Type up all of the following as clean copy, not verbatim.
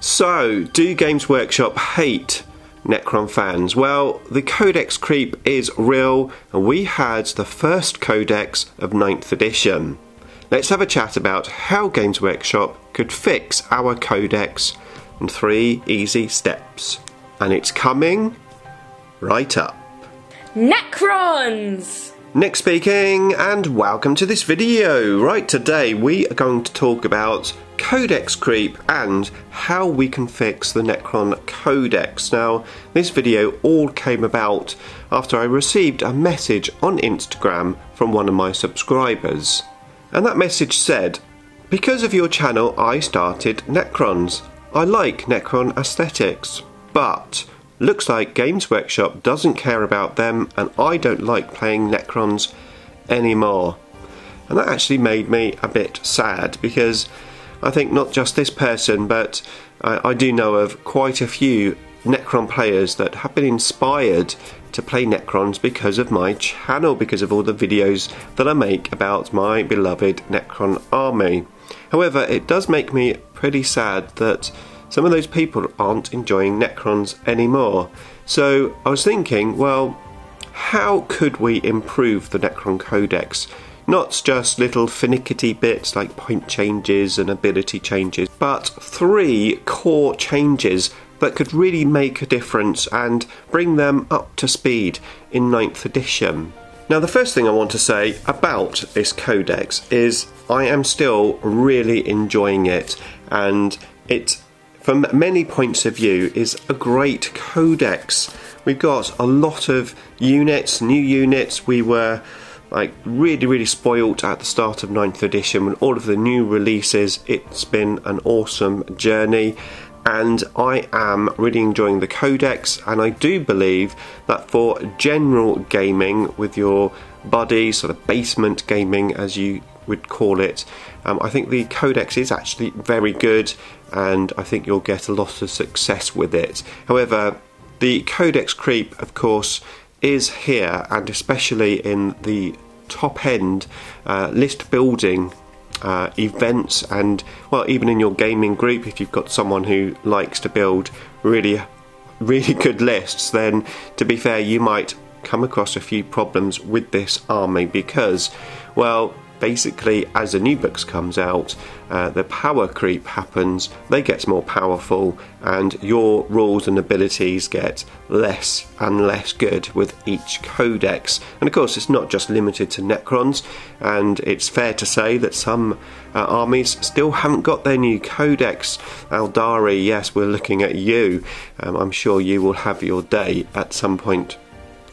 So, do Games Workshop hate Necron fans? Well, the codex creep is real, and we had the first codex of 9th edition. Let's have a chat about how Games Workshop could fix our codex in 3 easy steps. And it's coming right up. Necrons! Nick speaking, and welcome to this video. Right, today we are going to talk about codex creep and how we can fix the Necron codex. Now, this video all came about after I received a message on Instagram from one of my subscribers. And that message said, "Because of your channel I started Necrons. I like Necron aesthetics, but looks like Games Workshop doesn't care about them and I don't like playing Necrons anymore." And that actually made me a bit sad, because I think not just this person, but I do know of quite a few Necron players that have been inspired to play Necrons because of my channel, because of all the videos that I make about my beloved Necron army. However, it does make me pretty sad that some of those people aren't enjoying Necrons anymore. So I was thinking, well, how could we improve the Necron codex? Not just little finicky bits like point changes and ability changes, but 3 core changes that could really make a difference and bring them up to speed in 9th edition. Now, the first thing I want to say about this codex is I am still really enjoying it, and it, from many points of view, is a great codex. We've got a lot of units, new units. We were really spoilt at the start of 9th edition with all of the new releases. It's been an awesome journey, and I am really enjoying the codex, and I do believe that for general gaming with your buddies, sort of basement gaming as you would call it, I think the codex is actually very good, and I think you'll get a lot of success with it. However, the codex creep, of course, is here, and especially in the top end list building events, and well, even in your gaming group, if you've got someone who likes to build really good lists, then to be fair, you might come across a few problems with this army, because, well, basically, as the new books comes out, the power creep happens, they get more powerful, and your rules and abilities get less and less good with each codex. And of course, it's not just limited to Necrons, and it's fair to say that some armies still haven't got their new codex. Aldari, yes, we're looking at you. I'm sure you will have your day at some point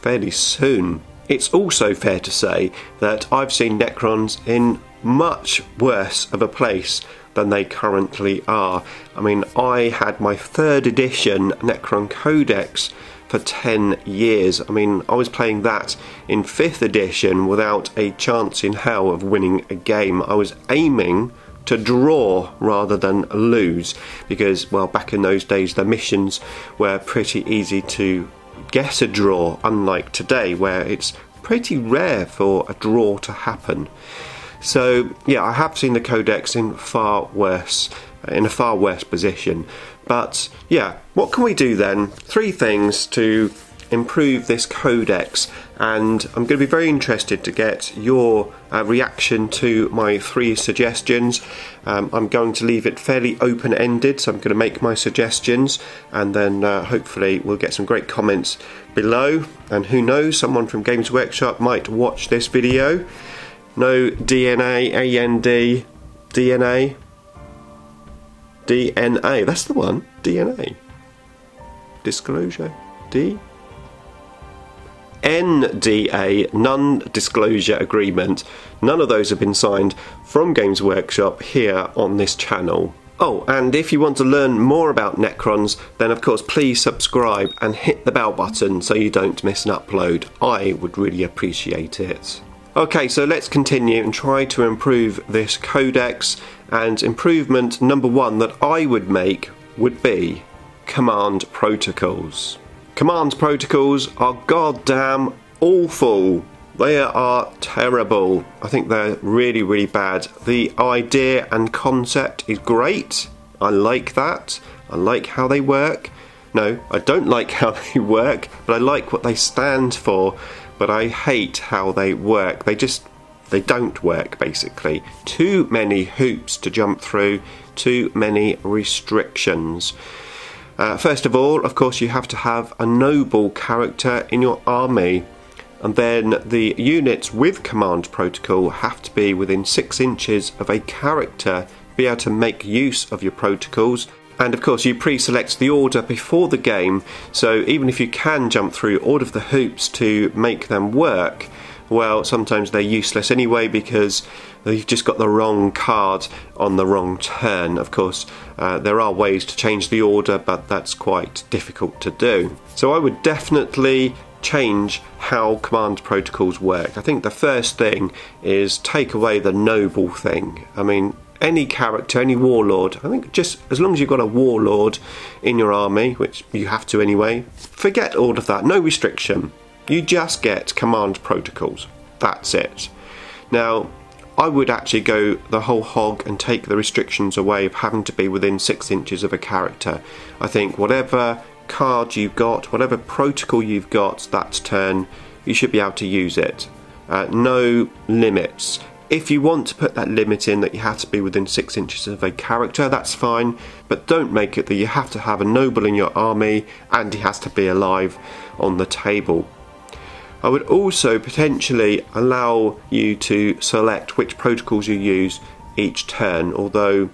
fairly soon. It's also fair to say that I've seen Necrons in much worse of a place than they currently are. I mean, I had my 3rd edition Necron codex for 10 years. I mean, I was playing that in 5th edition without a chance in hell of winning a game. I was aiming to draw rather than lose, because, well, back in those days the missions were pretty easy to get a draw, unlike today where it's pretty rare for a draw to happen. So yeah, I have seen the codex in a far worse position. But yeah, what can we do then? 3 things to improve this codex, and I'm going to be very interested to get your reaction to my 3 suggestions. I'm going to leave it fairly open-ended, so I'm going to make my suggestions, and then hopefully we'll get some great comments below, and who knows, someone from Games Workshop might watch this video. No DNA, AND, DNA, DNA, that's the one, DNA. Disclosure, D? NDA, non-disclosure agreement. None of those have been signed from Games Workshop here on this channel. Oh, and if you want to learn more about Necrons, then of course please subscribe and hit the bell button so you don't miss an upload. I would really appreciate it. Okay, so let's continue and try to improve this codex, and improvement number 1 that I would make would be command protocols. Command protocols are goddamn awful. They are terrible. I think they're really bad. The idea and concept is great, I like that. I like how they work. No, I don't like how they work, but I like what they stand for. But I hate how they work. They don't work, basically. Too many hoops to jump through, too many restrictions. First of all, of course, you have to have a noble character in your army. And then the units with command protocol have to be within 6 inches of a character, be able to make use of your protocols. And of course you pre-select the order before the game, so even if you can jump through all of the hoops to make them work, well, sometimes they're useless anyway because you've just got the wrong card on the wrong turn. Of course, there are ways to change the order, but that's quite difficult to do. So I would definitely change how command protocols work. I think the first thing is take away the noble thing. I mean, any character, any warlord, I think just as long as you've got a warlord in your army, which you have to anyway, forget all of that, no restriction. You just get command protocols. That's it. Now, I would actually go the whole hog and take the restrictions away of having to be within 6 inches of a character. I think whatever card you've got, whatever protocol you've got that turn, you should be able to use it. No limits. If you want to put that limit in that you have to be within 6 inches of a character, that's fine, but don't make it that you have to have a noble in your army and he has to be alive on the table. I would also potentially allow you to select which protocols you use each turn, although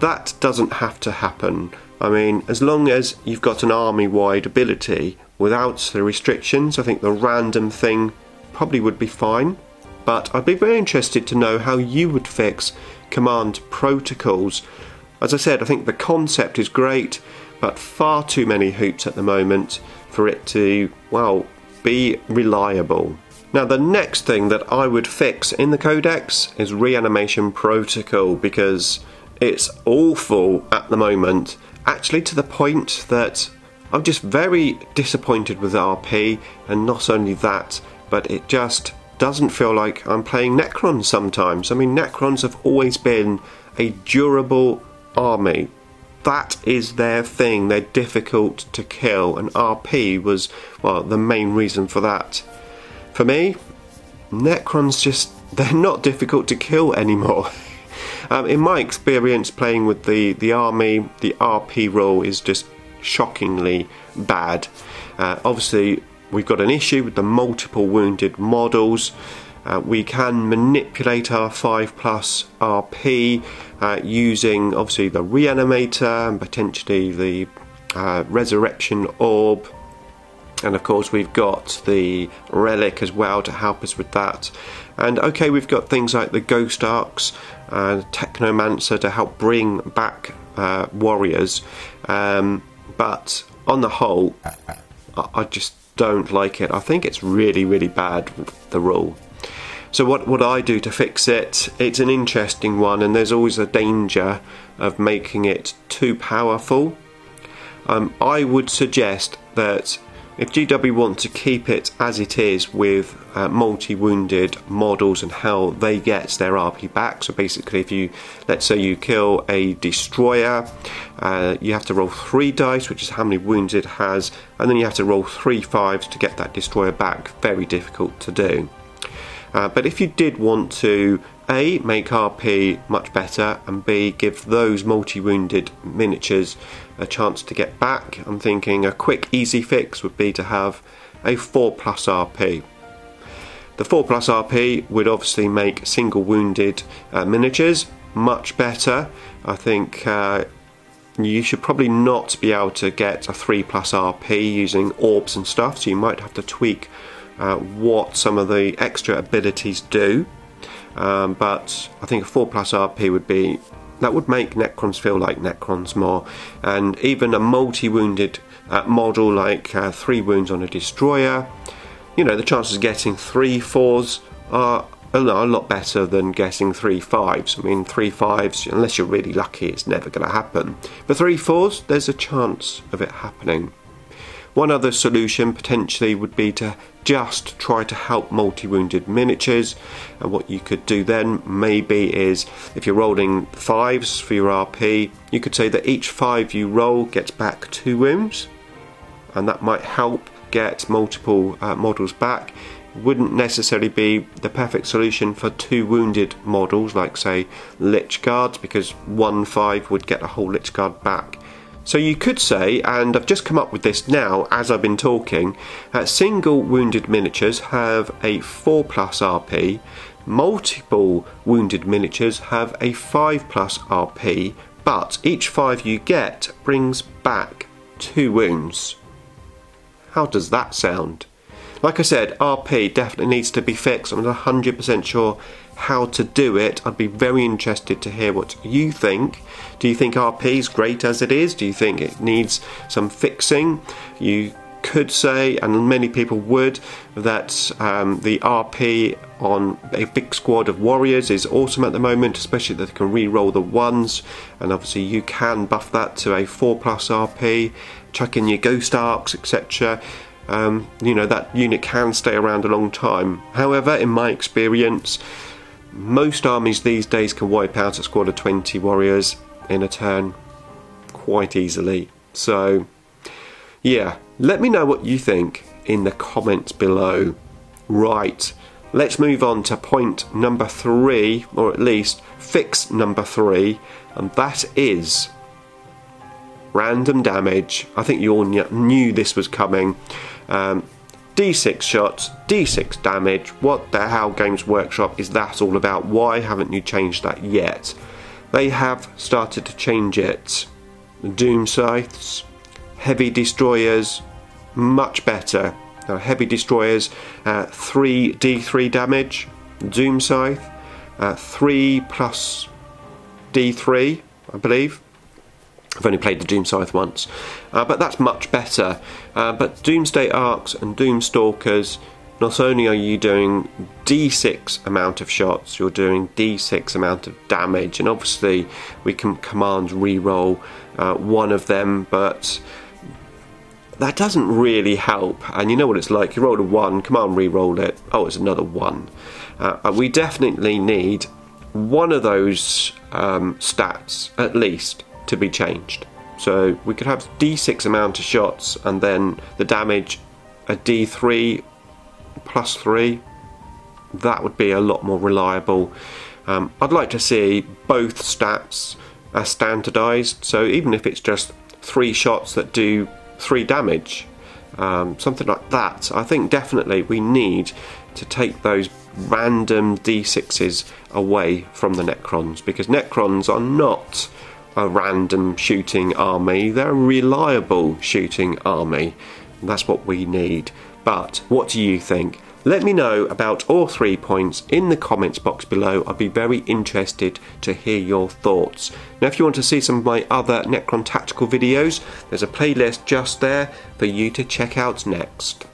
that doesn't have to happen. I mean, as long as you've got an army-wide ability without the restrictions, I think the random thing probably would be fine. But I'd be very interested to know how you would fix command protocols. As I said, I think the concept is great, but far too many hoops at the moment for it to, well, be reliable. Now, the next thing that I would fix in the Codex is reanimation protocol, because it's awful at the moment, actually to the point that I'm just very disappointed with RP, and not only that, but it just doesn't feel like I'm playing Necrons sometimes. I mean, Necrons have always been a durable army. That is their thing. They're difficult to kill, and RP was, well, the main reason for that. For me, Necrons they're not difficult to kill anymore. In my experience playing with the army, the RP role is just shockingly bad. Obviously, we've got an issue with the multiple wounded models. We can manipulate our 5+ RP using obviously the reanimator and potentially the resurrection orb, and of course we've got the relic as well to help us with that. And okay, we've got things like the ghost arcs, technomancer to help bring back warriors, but on the whole I just don't like it. I think it's really, really bad, the rule. So what I do to fix it, it's an interesting one, and there's always a danger of making it too powerful. I would suggest that if GW want to keep it as it is with multi-wounded models and how they get their RP back, so basically if you, let's say you kill a destroyer, you have to roll 3 dice, which is how many wounds it has, and then you have to roll 3 5s to get that destroyer back. Very difficult to do. But if you did want to A, make RP much better, and B, give those multi-wounded miniatures a chance to get back, I'm thinking a quick easy fix would be to have a 4+ RP. The 4+ RP would obviously make single wounded miniatures much better. I think you should probably not be able to get a 3+ RP using orbs and stuff, so you might have to tweak what some of the extra abilities do, but I think a 4+ RP would make Necrons feel like Necrons more. And even a multi-wounded model like 3 wounds on a destroyer, you know, the chances of getting 3 4s are a lot better than getting 3 5s. I mean, 3 5s, unless you're really lucky, it's never going to happen, but 3 4s, there's a chance of it happening. One other solution potentially would be to just try to help multi-wounded miniatures, and what you could do then maybe is, if you're rolling 5s for your RP, you could say that each 5 you roll gets back 2 wounds, and that might help get multiple models back. Wouldn't necessarily be the perfect solution for 2 wounded models like say Lich Guards, because 1 5 would get a whole Lich Guard back. So you could say, and I've just come up with this now as I've been talking, single wounded miniatures have a 4+ RP, multiple wounded miniatures have a 5+ RP, but each 5 you get brings back 2 wounds. How does that sound? Like I said, RP definitely needs to be fixed. I'm not 100% sure how to do it. I'd be very interested to hear what you think. Do you think RP is great as it is? Do you think it needs some fixing? You could say, and many people would, that the RP on a big squad of warriors is awesome at the moment, especially that they can re-roll the 1s, and obviously you can buff that to a 4+ RP, chuck in your ghost arcs, etc. You know, that unit can stay around a long time. However, in my experience, most armies these days can wipe out a squad of 20 warriors in a turn quite easily. So yeah, let me know what you think in the comments below. Right, let's move on to point number 3, or at least fix number 3, and that is random damage. I think you all knew this was coming. D6 shots, D6 damage. What the hell, Games Workshop, is that all about? Why haven't you changed that yet? They have started to change it. Doom Scythes, Heavy Destroyers, much better. Now, Heavy Destroyers, 3 D3 damage. Doom Scythe, 3 plus D3, I believe. I've only played the Doom Scythe once, but that's much better. But Doomsday Arcs and Doomstalkers, not only are you doing D6 amount of shots, you're doing D6 amount of damage, and obviously we can command re-roll one of them, but that doesn't really help. And you know what it's like, you roll a 1, command re-roll it, oh, it's another 1. We definitely need one of those stats at least to be changed. So we could have D6 amount of shots and then the damage a D3 plus 3. That would be a lot more reliable. I'd like to see both stats standardised, so even if it's just 3 shots that do 3 damage, something like that. I think definitely we need to take those random D6s away from the Necrons, because Necrons are not a random shooting army, they're a reliable shooting army. That's what we need. But what do you think? Let me know about all 3 points in the comments box below. I'd be very interested to hear your thoughts. Now, if you want to see some of my other Necron tactical videos, there's a playlist just there for you to check out next.